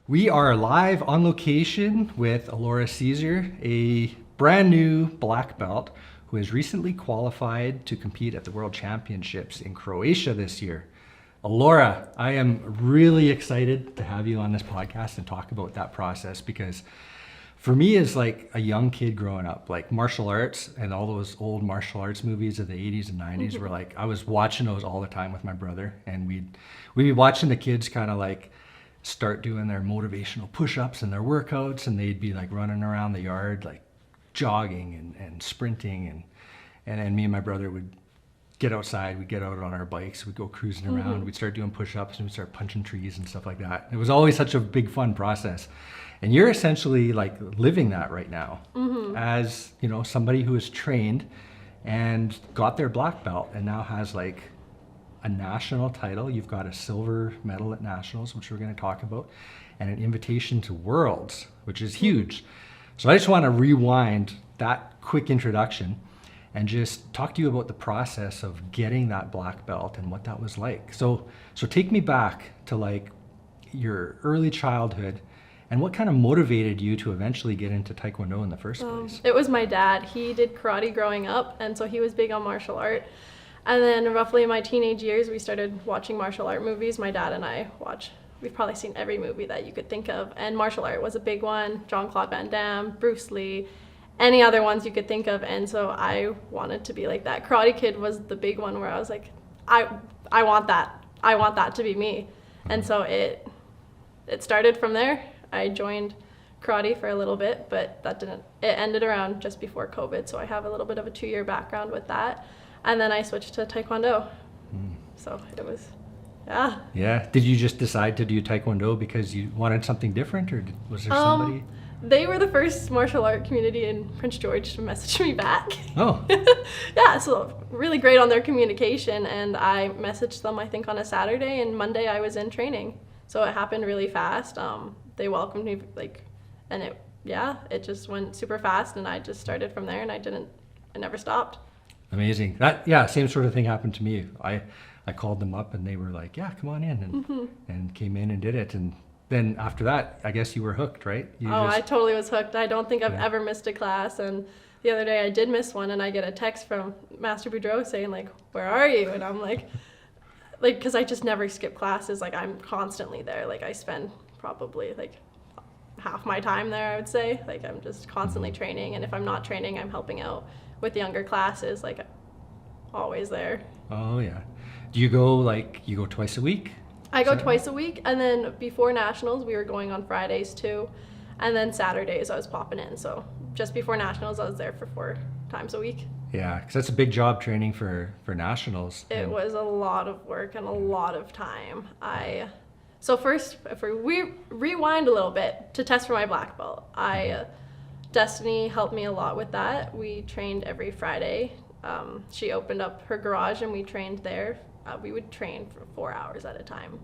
We are live on location with Elora Ceaser, a brand new black belt who has recently qualified to compete at the World Championships in Croatia this year. Elora, I am really excited to have you on this podcast and talk about that process because for me as like a young kid growing up, like martial arts and all those old martial arts movies of the 80s and 90s were like, I was watching those all the time with my brother, and we'd be watching the kids kind of like start doing their motivational push-ups and their workouts, and they'd be like running around the yard like jogging and sprinting, and then me and my brother would get outside, we'd get out on our bikes, we'd go cruising around, we'd start doing push-ups, and we'd start punching trees and stuff like that. It was always such a big fun process. And you're essentially like living that right now as, you know, somebody who is trained and got their black belt and now has like a national title. You've got a silver medal at nationals, which we're going to talk about, and an invitation to worlds, which is huge. So I just want to rewind that quick introduction and just talk to you about the process of getting that black belt and what that was like. So take me back to like your early childhood and what kind of motivated you to eventually get into Taekwondo in the first place? It was my dad. He did karate growing up, and so he was big on martial art. And then roughly in my teenage years, we started watching martial art movies. My dad and I we've probably seen every movie that you could think of, and martial art was a big one. Jean-Claude Van Damme, Bruce Lee, any other ones you could think of. And so I wanted to be like that. Karate Kid was the big one where I was like, I want that. I want that to be me. And so it started from there. I joined karate for a little bit, but it ended around just before COVID. So I have a little bit of a 2-year background with that. And then I switched to Taekwondo. So it was, yeah. Yeah. Did you just decide to do Taekwondo because you wanted something different, or was there somebody? They were the first martial art community in Prince George to message me back. Oh. Yeah, so really great on their communication. And I messaged them, I think, on a Saturday, and Monday I was in training. So it happened really fast. They welcomed me, and it just went super fast, and I just started from there, and I never stopped. Amazing. Same sort of thing happened to me. I called them up and they were like, yeah, come on in, and came in and did it. And then after that, I guess you were hooked, right? I totally was hooked. I don't think I've ever missed a class. And the other day I did miss one, and I get a text from Master Boudreau saying like, where are you? And I'm like, because I just never skip classes. Like, I'm constantly there. Like, I spend probably like half my time there, I would say. Like, I'm just constantly training, and if I'm not training, I'm helping out with younger classes. Like, always there. Oh yeah. Do you go twice a week? I go twice a week, and then before nationals we were going on Fridays too, and then Saturdays I was popping in. So just before nationals I was there for 4 times a week. Yeah, because that's a big job training for nationals. It was a lot of work and a lot of time. So first, if we rewind a little bit to test for my black belt, Destiny helped me a lot with that. We trained every Friday. She opened up her garage and we trained there. We would train for 4 hours at a time.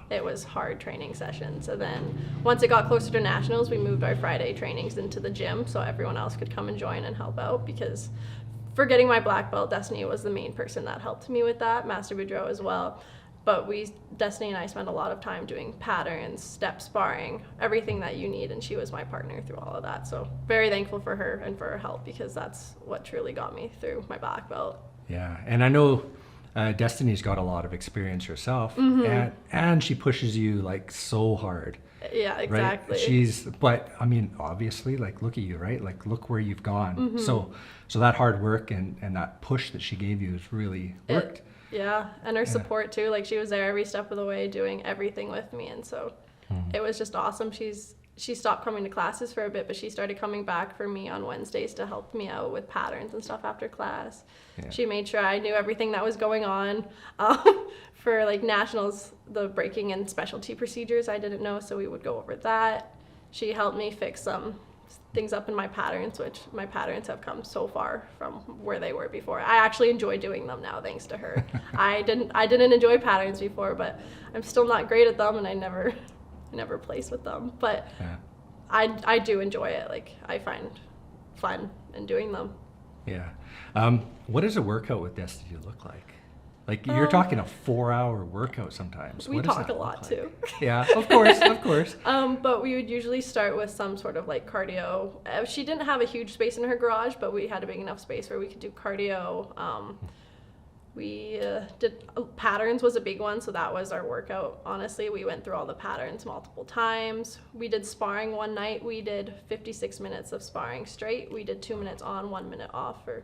It was hard training sessions. And then once it got closer to nationals, we moved our Friday trainings into the gym so everyone else could come and join and help out, because for getting my black belt, Destiny was the main person that helped me with that, Master Boudreau as well. But Destiny and I spent a lot of time doing patterns, step sparring, everything that you need, and she was my partner through all of that. So very thankful for her and for her help, because that's what truly got me through my black belt. Yeah, and I know Destiny's got a lot of experience herself, and she pushes you like so hard. Yeah, exactly. Right? But I mean, obviously, like, look at you, right? Like, look where you've gone. So that hard work and that push that she gave you has really worked. Yeah, and her support too. Like, she was there every step of the way doing everything with me, and so it was just awesome. She stopped coming to classes for a bit, but she started coming back for me on Wednesdays to help me out with patterns and stuff after class. Yeah. She made sure I knew everything that was going on. For like nationals, the breaking and specialty procedures I didn't know, so we would go over that. She helped me fix some things up in my patterns, which my patterns have come so far from where they were before. I actually enjoy doing them now thanks to her. I didn't enjoy patterns before, but I'm still not great at them, and I never place with them. But yeah. I do enjoy it. Like, I find fun in doing them. Yeah. What does a workout with Destiny look like? Like you're talking a 4-hour workout sometimes. We What does talk that a lot look too. like? Yeah, of course, of course. But we would usually start with some sort of like cardio. She didn't have a huge space in her garage, but we had a big enough space where we could do cardio. We did patterns was a big one, so that was our workout. Honestly, we went through all the patterns multiple times. We did sparring one night. We did 56 minutes of sparring straight. We did 2 minutes on, 1 minute off for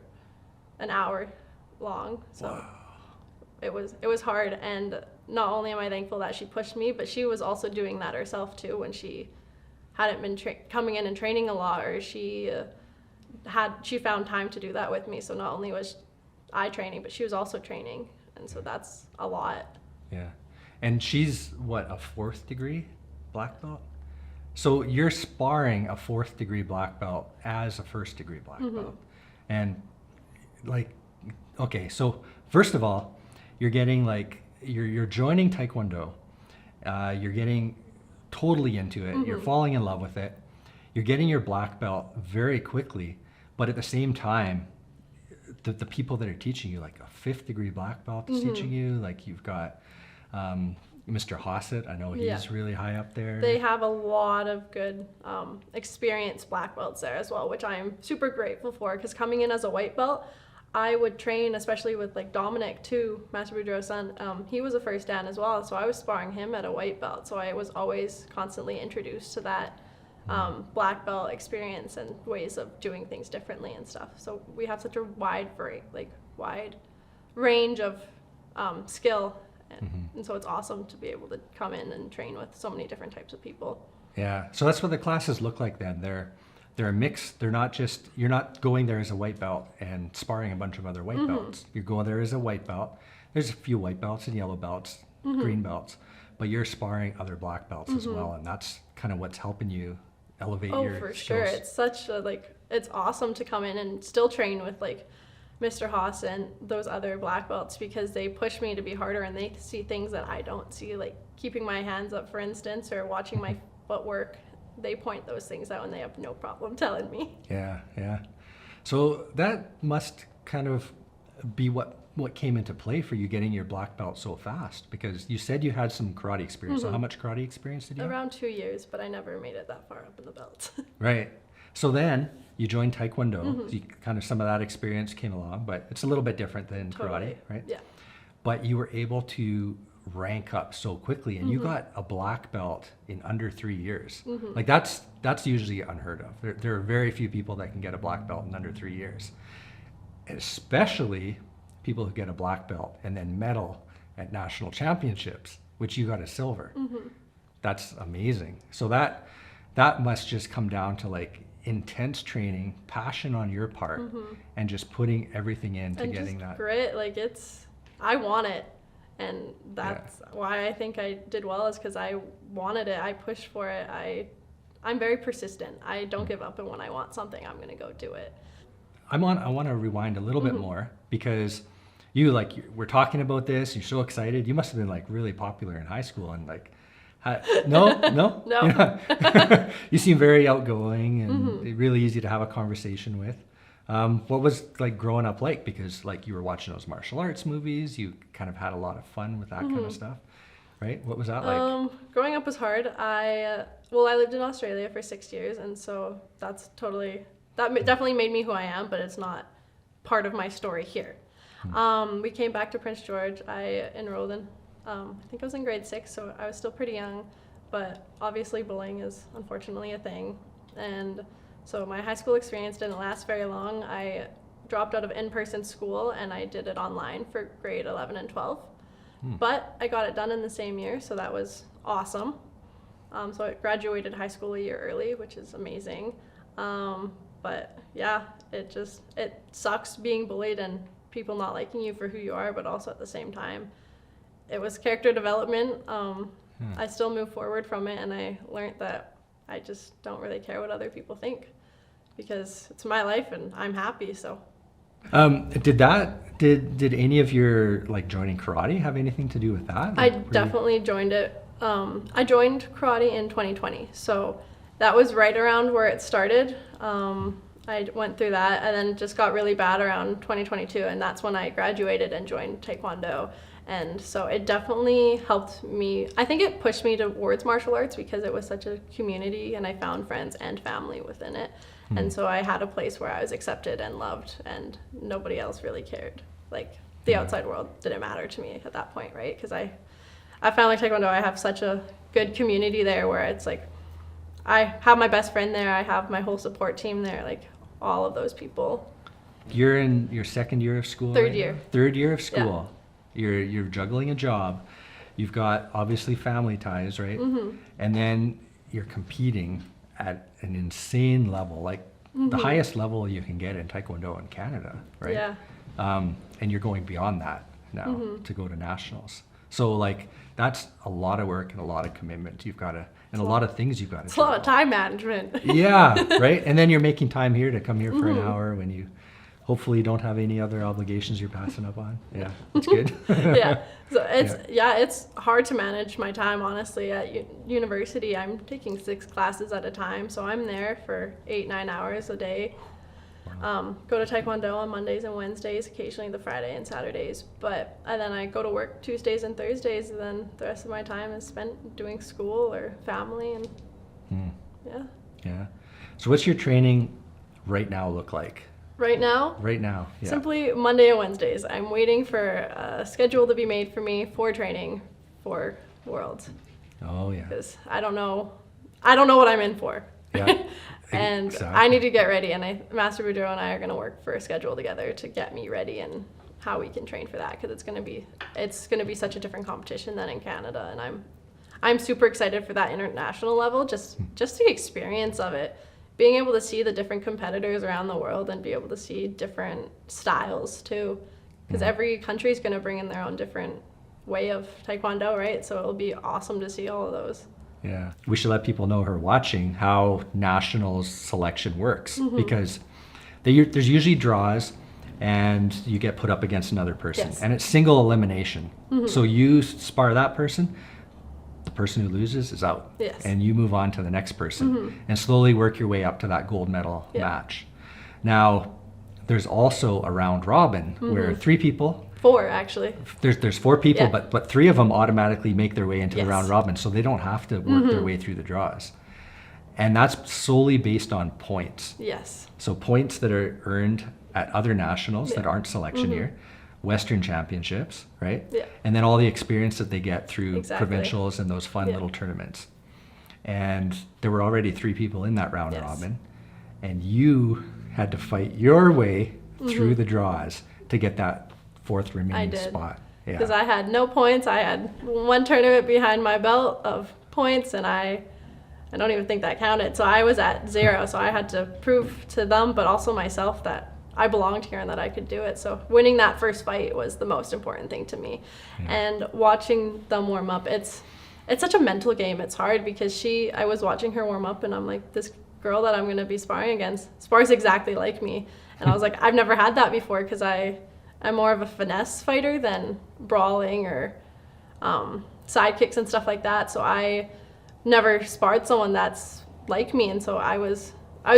an hour long. So. Wow. It was hard, and not only am I thankful that she pushed me, but she was also doing that herself too when she hadn't been coming in and training a lot, or she found time to do that with me. So not only was I training, but she was also training, and so that's a lot. Yeah, and she's what, a 4th degree black belt? So you're sparring a 4th degree black belt as a 1st degree black belt, and like, okay, so first of all, you're getting like, you're joining Taekwondo, you're getting totally into it, you're falling in love with it, you're getting your black belt very quickly, but at the same time, the people that are teaching you, like a 5th degree black belt is teaching you, like you've got Mr. Hossett, I know he's really high up there. They have a lot of good experienced black belts there as well, which I'm super grateful for, because coming in as a white belt, I would train, especially with like Dominic too, Master Boudreaux's son. He was a first dan as well, so I was sparring him at a white belt. So I was always constantly introduced to that black belt experience and ways of doing things differently and stuff. So we have such a wide range of skill, and so it's awesome to be able to come in and train with so many different types of people. Yeah, so that's what the classes look like then. They're a mix. They're not just, you're not going there as a white belt and sparring a bunch of other white belts. You're going there as a white belt. There's a few white belts and yellow belts, green belts, but you're sparring other black belts as well, and that's kind of what's helping you elevate your for skills. sure. It's such a it's awesome to come in and still train with like Mr. Haas and those other black belts, because they push me to be harder and they see things that I don't see, like keeping my hands up, for instance, or watching my footwork. They point those things out and they have no problem telling me. Yeah, yeah. So that must kind of be what came into play for you getting your black belt so fast, because you said you had some karate experience. So how much karate experience did you have? Around 2 years, but I never made it that far up in the belt. Right. So then you joined Taekwondo. So you, kind of some of that experience came along, but it's a little bit different than karate, right? Yeah. But you were able to rank up so quickly, and you got a black belt in under 3 years. Like that's usually unheard of. There are very few people that can get a black belt in under 3 years, especially people who get a black belt and then medal at national championships, which you got a silver. That's amazing. So that must just come down to like intense training, passion on your part, and just putting everything into and getting just that. Grit, like I want it. And that's why I think I did well, is because I wanted it. I pushed for it. I'm very persistent. I don't give up, and when I want something, I'm gonna go do it. I want to rewind a little bit more, because we're talking about this. You're so excited. You must have been like really popular in high school, and like, no. Yeah. You seem very outgoing and really easy to have a conversation with. What was like growing up like? Because like you were watching those martial arts movies, you kind of had a lot of fun with that kind of stuff, right? What was that like? Growing up was hard. I lived in Australia for 6 years, and so that definitely made me who I am, but it's not part of my story here. We came back to Prince George. I enrolled in, I think I was in grade 6, so I was still pretty young, but obviously bullying is unfortunately a thing, and so my high school experience didn't last very long. I dropped out of in-person school and I did it online for grade 11 and 12. But I got it done in the same year, so that was awesome. So I graduated high school a year early, which is amazing. But yeah, it sucks being bullied and people not liking you for who you are, but also at the same time, it was character development. I still move forward from it, and I learned that I just don't really care what other people think, because it's my life and I'm happy. So did any of your like joining karate have anything to do with that? I definitely joined it. I joined karate in 2020, so that was right around where it started. I went through that, and then it just got really bad around 2022, and that's when I graduated and joined Taekwondo. And so it definitely helped me. I think it pushed me towards martial arts because it was such a community, and I found friends and family within it. And so I had a place where I was accepted and loved, and nobody else really cared. Like, the outside world didn't matter to me at that point, right? Because I Family Taekwondo, I have such a good community there where it's like, I have my best friend there, I have my whole support team there, like all of those people. You're in your second year of school? Third right year. now? Third year of school. Yeah. You're juggling a job. You've got obviously family ties, right? Mm-hmm. And then you're competing at an insane level, like the highest level you can get in Taekwondo in Canada, right? Yeah. And you're going beyond that now to go to nationals. So like that's a lot of work and a lot of commitment. You've got to, and a lot of things you've got to do. It's a lot of time management. Yeah, right? And then you're making time here to come here for an hour when you hopefully don't have any other obligations you're passing up on. Yeah, that's good. Yeah. So it's hard to manage my time, honestly. At university, I'm taking 6 classes at a time, so I'm there for 8-9 hours a day. Go to Taekwondo on Mondays and Wednesdays, occasionally the Friday and Saturdays, and then I go to work Tuesdays and Thursdays, and then the rest of my time is spent doing school or family, and Yeah. So what's your training right now look like? Right now, Yeah. simply Monday and Wednesdays. I'm waiting for a schedule to be made for me for training for Worlds. Oh yeah. Because I don't know what I'm in for. Yeah. And Exactly. I need to get ready, and Master Boudreau and I are going to work for a schedule together to get me ready and how we can train for that, because it's going to be such a different competition than in Canada, and I'm super excited for that international level, just the experience of it, being able to see the different competitors around the world and be able to see different styles too, because every country is going to bring in their own different way of Taekwondo, right? So it'll be awesome to see all of those. Yeah, we should let people know who are watching how nationals selection works, because there's usually draws and you get put up against another person, and it's single elimination. So you spar that person, the person who loses is out, and you move on to the next person and slowly work your way up to that gold medal match. Now, there's also a round robin where 3 people, 4 actually. There's 4 people, but 3 of them automatically make their way into the round robin, so they don't have to work their way through the draws. And that's solely based on points. Yes. So points that are earned at other nationals that aren't selection year, Western Championships, right? Yeah. And then all the experience that they get through Exactly. provincials and those fun little tournaments. And there were already 3 people in that round robin, and you had to fight your way through the draws to get that 4th remaining spot. Because I had no points. I had 1 tournament behind my belt of points, and I don't even think that counted. So I was at 0. So I had to prove to them, but also myself, that I belonged here and that I could do it. So winning that first fight was the most important thing to me. And watching them warm up, it's such a mental game. It's hard because I was watching her warm up, and I'm like, this girl that I'm going to be sparring against spars exactly like me. And I was like, I've never had that before, because I'm more of a finesse fighter than brawling or side kicks and stuff like that. So I never sparred someone that's like me, and so I was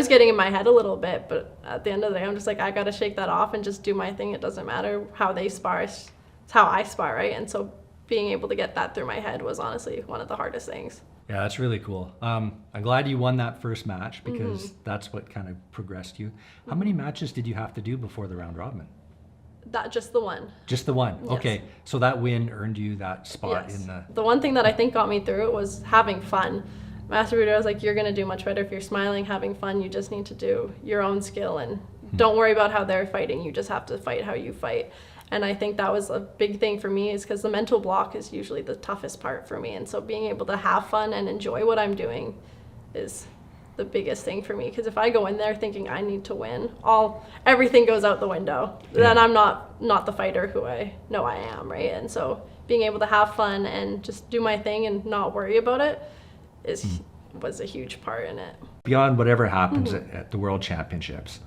getting in my head a little bit. But at the end of the day, I'm just like, I gotta shake that off and just do my thing. It doesn't matter how they spar; it's how I spar, right? And so being able to get that through my head was honestly one of the hardest things. Yeah, that's really cool. I'm glad you won that first match, because that's what kind of progressed you. How many matches did you have to do before the round robin? Just the one. Just the one. Yes. Okay. So that win earned you that spot Yes. in The one thing that I think got me through it was having fun. Master Boudreau was like, you're going to do much better if you're smiling, having fun. You just need to do your own skill, and don't worry about how they're fighting. You just have to fight how you fight. And I think that was a big thing for me, is because the mental block is usually the toughest part for me. And so being able to have fun and enjoy what I'm doing is the biggest thing for me, because if I go in there thinking I need to win, everything goes out the window. Then I'm not the fighter who I know I am, right? And so being able to have fun and just do my thing and not worry about it was a huge part in it. Beyond whatever happens at the World Championships,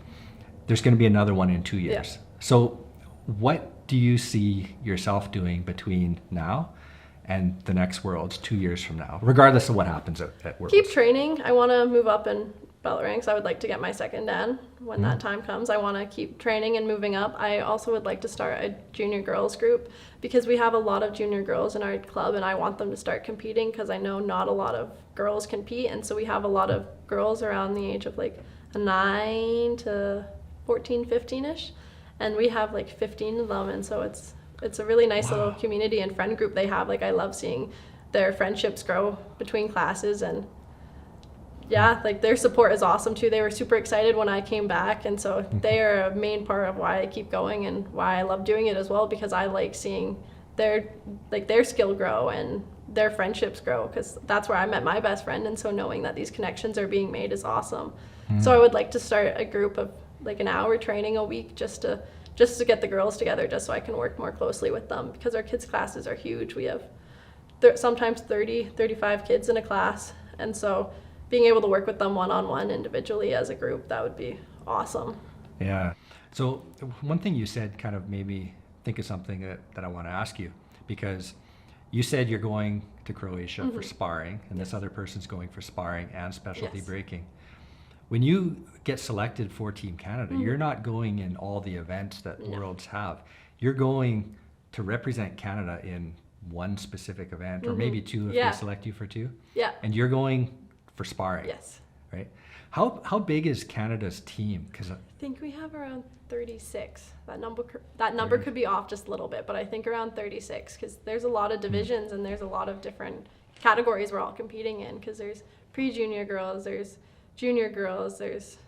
there's going to be another one in 2 years. So what do you see yourself doing between now and the next Worlds 2 years from now, regardless of what happens at Worlds? Keep training. I want to move up and belt ranks. I would like to get my second dan when that time comes. I want to keep training and moving up. I also would like to start a junior girls group because we have a lot of junior girls in our club, and I want them to start competing because I know not a lot of girls compete, and so we have a lot of girls around the age of like 9 to 14, 15-ish, and we have like 15 of them, and so it's a really nice little community and friend group they have. Like, I love seeing their friendships grow between classes, and yeah, like their support is awesome too. They were super excited when I came back, and so they are a main part of why I keep going and why I love doing it as well, because I like seeing their skill grow and their friendships grow, because that's where I met my best friend, and so knowing that these connections are being made is awesome. So I would like to start a group of like an hour training a week just to get the girls together, just so I can work more closely with them, because our kids' classes are huge. We have sometimes 30, 35 kids in a class, and so being able to work with them one-on-one individually as a group, that would be awesome. Yeah. So one thing you said kind of made me think of something that I want to ask you, because you said you're going to Croatia for sparring, and this other person's going for sparring and specialty breaking. When you get selected for Team Canada, you're not going in all the events that Worlds have. You're going to represent Canada in one specific event, or maybe two if they select you for two. Yeah. And you're going for sparring. Yes. Right. How big is Canada's team? Because I think we have around 36. That number could be off just a little bit, but I think around 36, because there's a lot of divisions and there's a lot of different categories we're all competing in, because there's pre-junior girls, there's junior girls, there's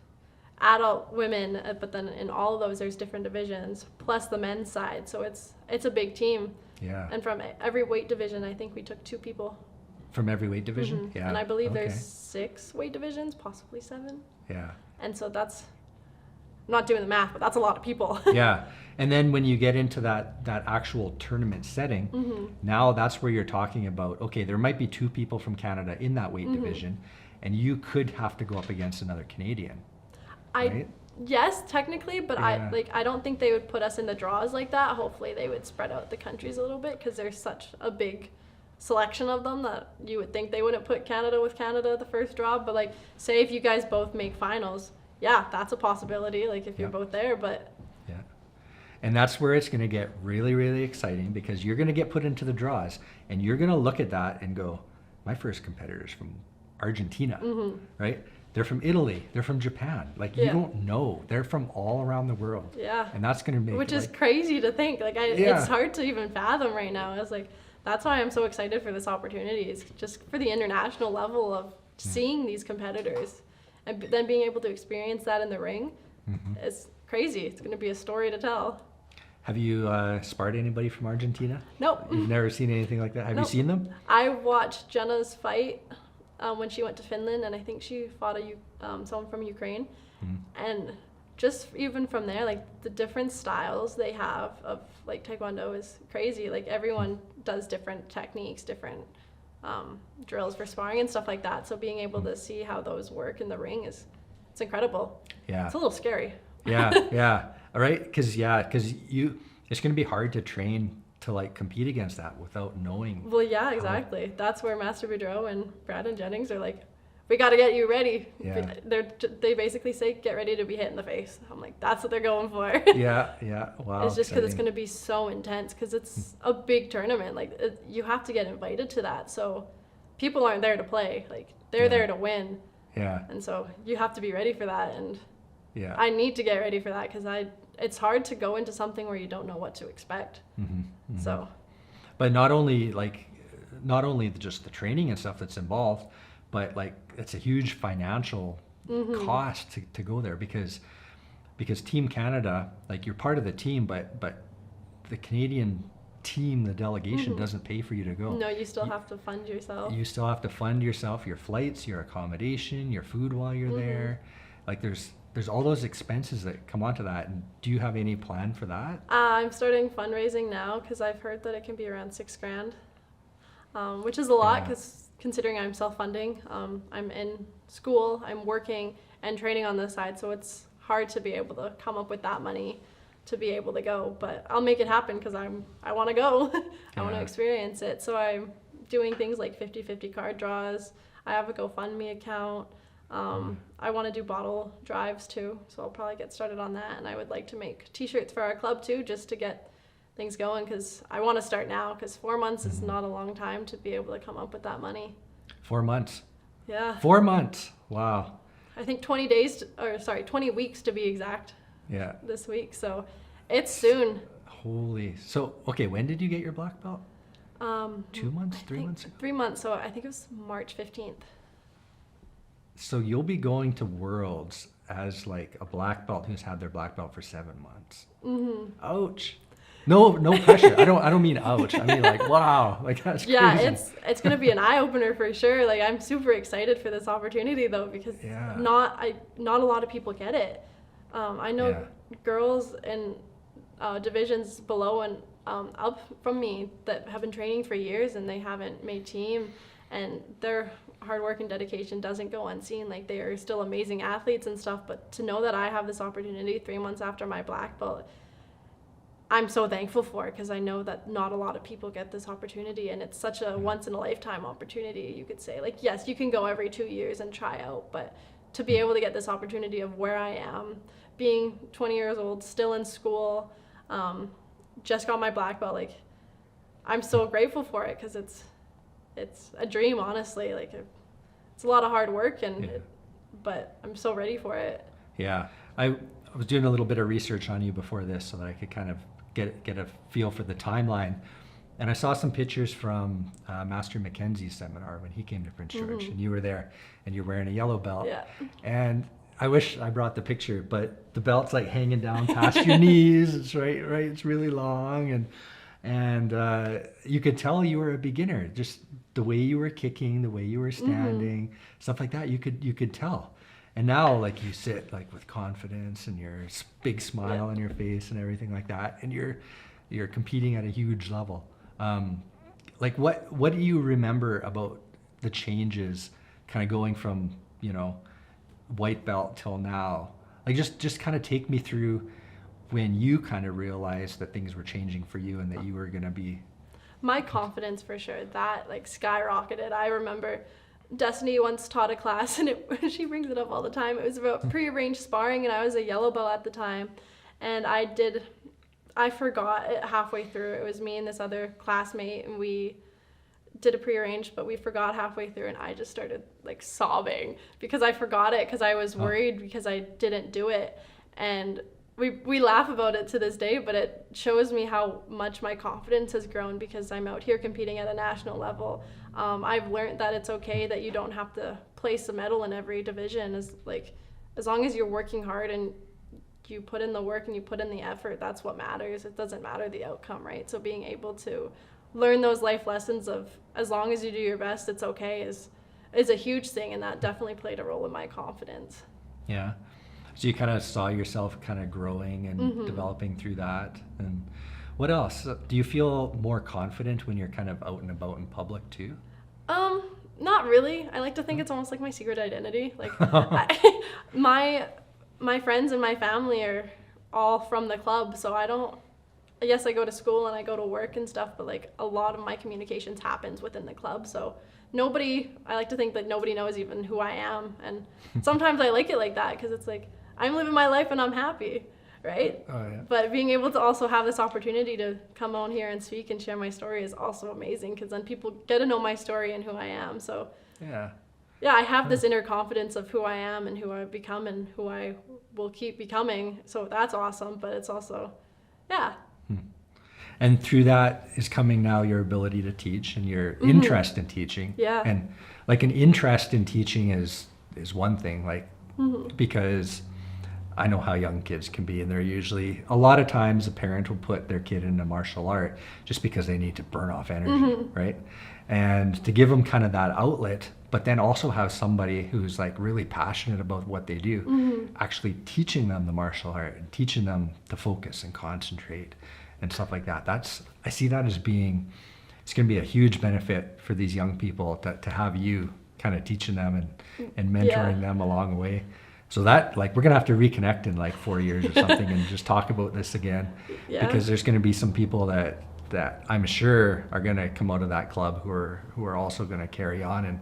adult women, but then in all of those there's different divisions, plus the men's side. So it's a big team. Yeah. And from every weight division, I think we took 2 people. From every weight division? Yeah. And I believe there's 6 weight divisions, possibly 7. Yeah. And so that's, I'm not doing the math, but that's a lot of people. Yeah. And then when you get into that actual tournament setting, now that's where you're talking about, okay, there might be 2 people from Canada in that weight division, and you could have to go up against another Canadian. Right? Yes, technically, but I don't think they would put us in the draws like that. Hopefully they would spread out the countries a little bit, because there's such a big selection of them that you would think they wouldn't put Canada with Canada the first draw. But like, say if you guys both make finals, that's a possibility, like if you're both there. But and that's where it's going to get really, really exciting, because you're going to get put into the draws, and you're going to look at that and go, my first competitor's from Argentina, right? They're from Italy, they're from Japan. Like, you don't know. They're from all around the world. Yeah. And that's going to make, which is crazy to think. Like, it's hard to even fathom right now. I was like, that's why I'm so excited for this opportunity, is just for the international level of seeing these competitors, and then being able to experience that in the ring. It's crazy. It's going to be a story to tell. Have you sparred anybody from Argentina? Nope. You've never seen anything like that? Have you seen them? I watched Jenna's fight when she went to Finland, and I think she fought someone from Ukraine. And just even from there, like, the different styles they have of like Taekwondo is crazy. Like, everyone does different techniques, different drills for sparring and stuff like that. So being able to see how those work in the ring it's incredible. Yeah. It's a little scary. Yeah. All right. Because it's going to be hard to train to like compete against that without knowing. Well, yeah, exactly. That's where Master Boudreau and Brad and Jennings are like, we got to get you ready. Yeah. They basically say, get ready to be hit in the face. I'm like, that's what they're going for. Yeah. Wow. It's just because it's going to be so intense, because it's a big tournament. Like, you have to get invited to that. So people aren't there to play. Like, they're there to win. Yeah. And so you have to be ready for that. And I need to get ready for that, because it's hard to go into something where you don't know what to expect. So. But not only just the training and stuff that's involved, but like, it's a huge financial cost to go there, because Team Canada, like, you're part of the team, but the Canadian team, the delegation doesn't pay for you to go. No, you still have to fund yourself. You still have to fund yourself, your flights, your accommodation, your food while you're there. Like, there's all those expenses that come onto that. And do you have any plan for that? I'm starting fundraising now, because I've heard that it can be around $6,000, which is a lot, because considering I'm self-funding, I'm in school, I'm working and training on this side, so it's hard to be able to come up with that money to be able to go. But I'll make it happen, because I want to go. I want to experience it. So I'm doing things like 50-50 card draws. I have a GoFundMe account. I want to do bottle drives too, so I'll probably get started on that. And I would like to make t-shirts for our club too, just to get things going, because I want to start now, because 4 months is not a long time to be able to come up with that money. 4 months. Yeah. 4 months. Wow. I think 20 weeks to be exact. Yeah. This week, so it's soon. Holy. So, okay, when did you get your black belt? 2 months, 3 months ago? 3 months, so I think it was March 15th. So you'll be going to Worlds as like a black belt who's had their black belt for 7 months. Mm-hmm. Ouch. No pressure. I don't mean ouch. I mean like, wow, like that's crazy. Yeah, it's gonna be an eye opener for sure. Like, I'm super excited for this opportunity though, because not a lot of people get it. I know girls in divisions below and up from me that have been training for years and they haven't made team, and their hard work and dedication doesn't go unseen. Like, they are still amazing athletes and stuff, but to know that I have this opportunity 3 months after my black belt, I'm so thankful for it, because I know that not a lot of people get this opportunity, and it's such a once in a lifetime opportunity, you could say. Like, yes, you can go every 2 years and try out, but to be able to get this opportunity of where I am, being 20 years old, still in school, just got my black belt, like, I'm so grateful for it, because it's a dream, honestly. Like, it's a lot of hard work, but I'm so ready for it. Yeah, I was doing a little bit of research on you before this so that I could kind of get a feel for the timeline, and I saw some pictures from Master Mackenzie's seminar when he came to Prince George, and you were there, and you're wearing a yellow belt. Yeah. And I wish I brought the picture, but the belt's like hanging down past your knees. It's right. It's really long, and you could tell you were a beginner. Just the way you were kicking, the way you were standing, stuff like that. You could tell. And now, like, you sit like with confidence and your big smile on your face and everything like that, and you're competing at a huge level. Like, what do you remember about the changes, kind of going from white belt till now? Like, just kind of take me through when you kind of realized that things were changing for you and that you were gonna be. My confidence, for sure, that like skyrocketed. I remember Destiny once taught a class, and she brings it up all the time. It was about prearranged sparring, and I was a yellow belt at the time, and I forgot it halfway through. It was me and this other classmate, and we did a prearranged, but we forgot halfway through, and I just started like sobbing because I forgot it, because I was worried because I didn't do it. And we laugh about it to this day, but it shows me how much my confidence has grown, because I'm out here competing at a national level. I've learned that it's okay, that you don't have to place a medal in every division. As long as you're working hard and you put in the work and you put in the effort, that's what matters. It doesn't matter the outcome, right? So being able to learn those life lessons of, as long as you do your best, it's okay, is a huge thing, and that definitely played a role in my confidence. Yeah. So you kind of saw yourself kind of growing and developing through that. And what else? Do you feel more confident when you're kind of out and about in public too? Not really. I like to think it's almost like my secret identity. Like, my friends and my family are all from the club, so yes, I go to school and I go to work and stuff, but like a lot of my communications happens within the club. So I like to think that nobody knows even who I am. And sometimes I like it like that, because it's like, I'm living my life and I'm happy, right? Oh, yeah. But being able to also have this opportunity to come on here and speak and share my story is also amazing, because then people get to know my story and who I am. So yeah, I have this inner confidence of who I am and who I've become and who I will keep becoming. So that's awesome, but it's also, And through that is coming now your ability to teach and your interest in teaching. Yeah. And like, an interest in teaching is one thing, like, because I know how young kids can be, and they're usually, a lot of times a parent will put their kid in a martial art just because they need to burn off energy, right? And to give them kind of that outlet, but then also have somebody who's like really passionate about what they do, actually teaching them the martial art and teaching them to focus and concentrate and stuff like that. I see that as being, it's going to be a huge benefit for these young people to have you kind of teaching them and mentoring them along the way. So that, like, we're going to have to reconnect in like 4 years or something and just talk about this again, because there's going to be some people that I'm sure are going to come out of that club who are also going to carry on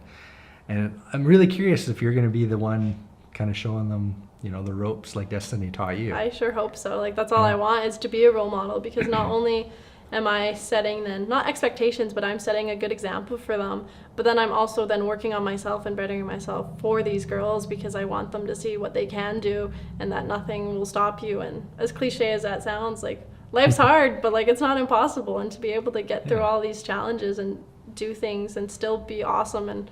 And I'm really curious if you're going to be the one kind of showing them, the ropes like Destiny taught you. I sure hope so. Like, that's all I want, is to be a role model, because not only am I setting then, not expectations, but I'm setting a good example for them, but then I'm also then working on myself and bettering myself for these girls, because I want them to see what they can do and that nothing will stop you. And as cliche as that sounds, like, life's hard, but like, it's not impossible. And to be able to get through all these challenges and do things and still be awesome and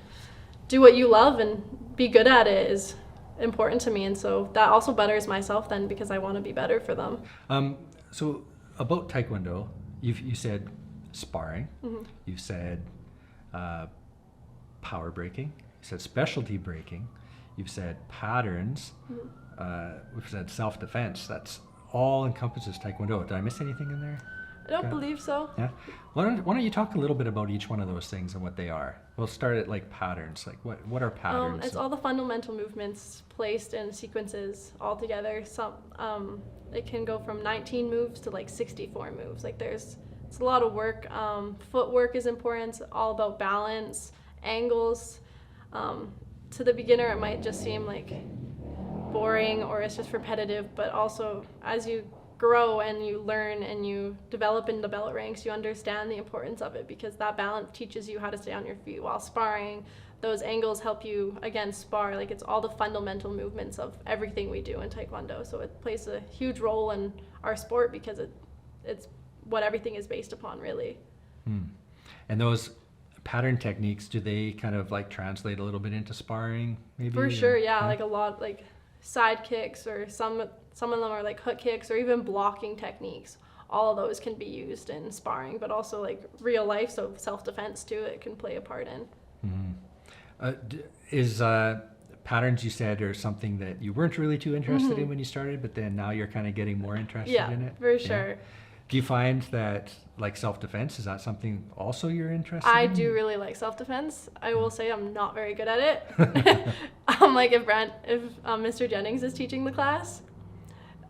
do what you love and be good at it is important to me. And so that also betters myself then, because I want to be better for them. So about Taekwondo, you said sparring, you've said power breaking, you said specialty breaking, you've said patterns, we've said self-defense. That's all encompasses Taekwondo. Did I miss anything in there? I don't believe so. Yeah. Why don't you talk a little bit about each one of those things and what they are? We'll start at like patterns. Like what are patterns? It's all the fundamental movements placed in sequences all together. It can go from 19 moves to like 64 moves. Like it's a lot of work. Footwork is important. It's all about balance, angles. To the beginner, it might just seem like boring or it's just repetitive, but also as you grow and you learn and you develop in the belt ranks, you understand the importance of it, because that balance teaches you how to stay on your feet while sparring. Those angles help you, again, spar. Like, it's all the fundamental movements of everything we do in Taekwondo. So it plays a huge role in our sport, because it's what everything is based upon, really. And those pattern techniques, do they kind of like translate a little bit into sparring, maybe? For sure, yeah. Like a lot, like side kicks, or some of them are like hook kicks, or even blocking techniques. All of those can be used in sparring, but also like real life, so self-defense too, it can play a part in. Is patterns, you said, are something that you weren't really too interested in when you started, but then now you're kind of getting more interested in it? For sure. Yeah. Do you find that like self-defense, is that something also you're interested I in? do really like self-defense. I will say I'm not very good at it. Like if Mr. Jennings is teaching the class,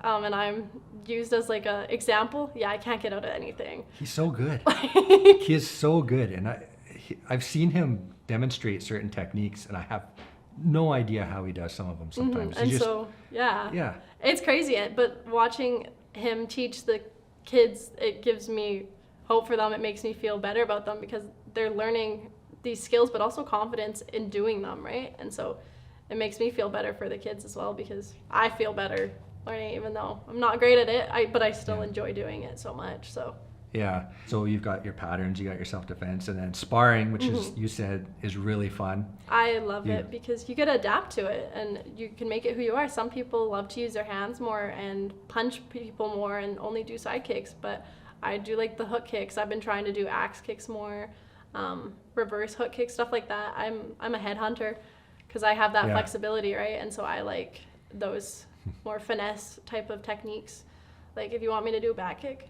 and I'm used as like a example, I can't get out of anything. He's so good. He is so good, and I've seen him demonstrate certain techniques, and I have no idea how he does some of them sometimes. And it's crazy. But watching him teach the kids, it gives me hope for them. It makes me feel better about them, because they're learning these skills, but also confidence in doing them, right? And so it makes me feel better for the kids as well, because I feel better learning, even though I'm not great at it, but I still enjoy doing it so much. So yeah, so you've got your patterns, you got your self-defense, and then sparring, which is, you said, is really fun. I love it, because you get to adapt to it and you can make it who you are. Some people love to use their hands more and punch people more and only do side kicks, but I do like the hook kicks. I've been trying to do axe kicks more, reverse hook kicks, stuff like that. I'm a headhunter, because I have that flexibility, right? And so I like those more finesse type of techniques. Like if you want me to do a back kick,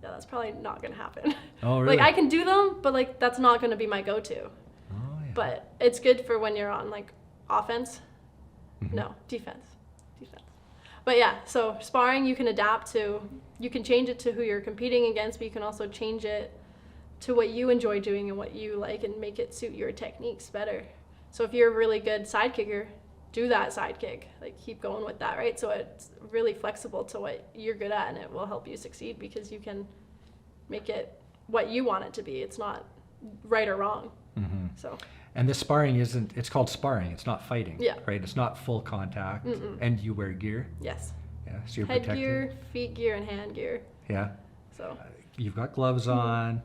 that's probably not gonna happen. Oh, really? Like I can do them, but like that's not gonna be my go-to. Oh, yeah. But it's good for when you're on like offense. No, defense. But yeah, so sparring, you can adapt to, you can change it to who you're competing against, but you can also change it to what you enjoy doing and what you like, and make it suit your techniques better. So if you're a really good side kicker, do that side kick, like keep going with that, right? So it's really flexible to what you're good at, and it will help you succeed, because you can make it what you want it to be. It's not right or wrong. So. And the sparring it's called sparring, it's not fighting, Yeah. right? It's not full contact, and you wear gear. Yes. Yeah, so you're Head protected. gear, feet gear, and hand gear. Yeah. So. You've got gloves on,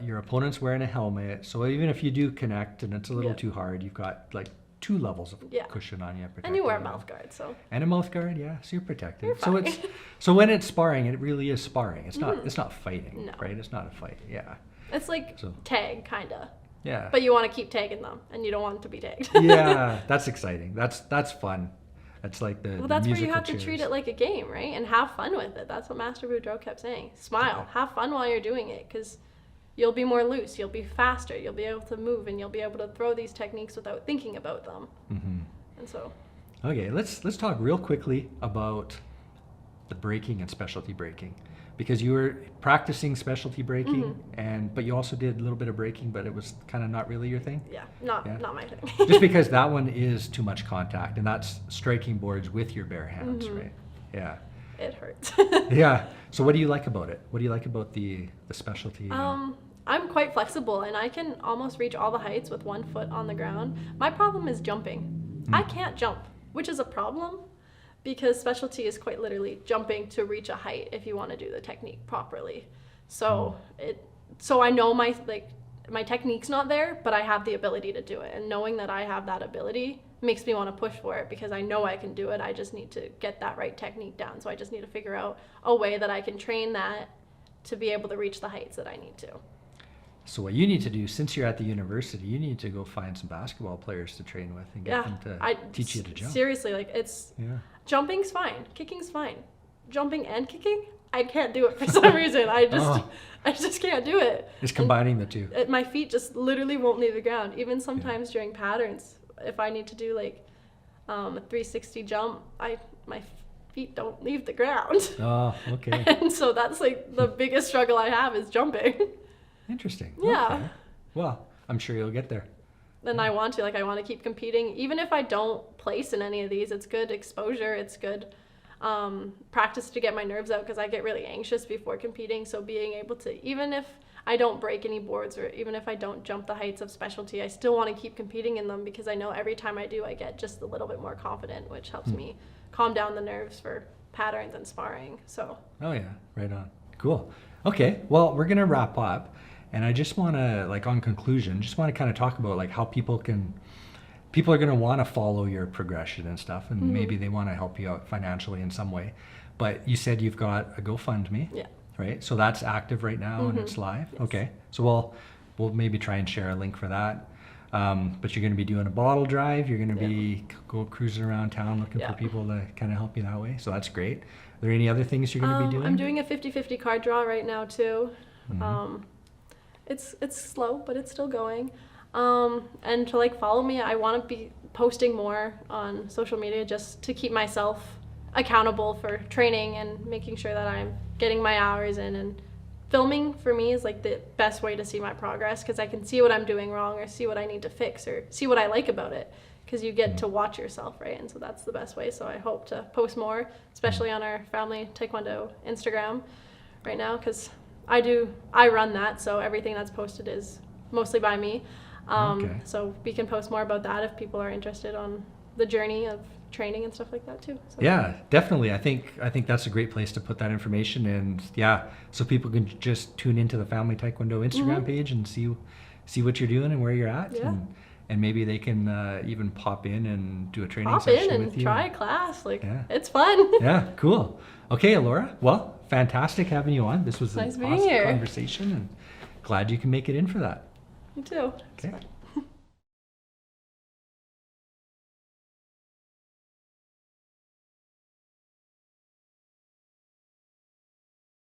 your opponent's wearing a helmet, so even if you do connect and it's a little too hard, you've got like 2 levels of cushion on you. And you wear a mouth guard, so. And a mouth guard, yeah, so you're protected. You're so fine. so when it's sparring, it really is sparring. It's not fighting, No. right? It's not a fight, yeah. It's like tag, kinda. Yeah. But you want to keep tagging them, and you don't want to be tagged. Yeah, that's exciting. That's fun. That's like the Well, that's where you have musical to treat chairs. it like a game, right? And have fun with it. That's what Master Boudreaux kept saying. Smile, have fun while you're doing it, because you'll be more loose, you'll be faster, you'll be able to move, and you'll be able to throw these techniques without thinking about them. And so. Okay, let's talk real quickly about the breaking and specialty breaking. because you were practicing specialty breaking, but you also did a little bit of breaking, but it was kind of not really your thing. Yeah, not my thing. Just because that one is too much contact, and that's striking boards with your bare hands, right? Yeah. It hurts. Yeah. So what do you like about it? What do you like about the specialty? I'm quite flexible and I can almost reach all the heights with 1 foot on the ground. My problem is jumping. I can't jump, which is a problem because specialty is quite literally jumping to reach a height if you want to do the technique properly. So I know my technique's not there, but I have the ability to do it. And knowing that I have that ability makes me want to push for it because I know I can do it. I just need to get that right technique down. So I just need to figure out a way that I can train that to be able to reach the heights that I need to. So what you need to do, since you're at the university, you need to go find some basketball players to train with and get them to teach you to jump. Seriously, jumping's fine, kicking's fine. Jumping and kicking, I can't do it for some reason. I just can't do it. It's combining the two. My feet just literally won't leave the ground. Even sometimes during patterns, if I need to do like a 360 jump, my feet don't leave the ground. Oh, okay. And so that's like the biggest struggle I have is jumping. Interesting. Yeah. Okay. Well, I'm sure you'll get there. And I want to keep competing. Even if I don't place in any of these, it's good exposure. It's good practice to get my nerves out because I get really anxious before competing. So being able to, even if I don't break any boards or even if I don't jump the heights of specialty, I still want to keep competing in them because I know every time I do, I get just a little bit more confident, which helps me calm down the nerves for patterns and sparring. So. Oh yeah, right on. Cool. Okay, well, we're gonna wrap up. And I just want to, on conclusion, just want to kind of talk about how people are going to want to follow your progression and stuff, and maybe they want to help you out financially in some way. But you said you've got a GoFundMe, right? So that's active right now and it's live. Yes. Okay, so we'll maybe try and share a link for that. But you're going to be doing a bottle drive. You're going to be go cruising around town looking for people to kind of help you that way. So that's great. Are there any other things you're going to be doing? I'm doing a 50-50 card draw right now too. It's slow, but it's still going. And to follow me, I want to be posting more on social media just to keep myself accountable for training and making sure that I'm getting my hours in. And filming for me is the best way to see my progress because I can see what I'm doing wrong or see what I need to fix or see what I like about it because you get to watch yourself, right? And so that's the best way. So I hope to post more, especially on our Family Taekwondo Instagram right now because I run that, so everything that's posted is mostly by me. So we can post more about that if people are interested on the journey of training and stuff like that too. So. Yeah, definitely. I think that's a great place to put that information, and so people can just tune into the Family Taekwondo Instagram page and see what you're doing and where you're at. Yeah. And maybe they can even pop in and do a training session with you. Pop in and try a class. It's fun. Yeah, cool. Okay, Elora. Well, fantastic having you on. This was an awesome conversation, and glad you can make it in for that. Me too. Okay.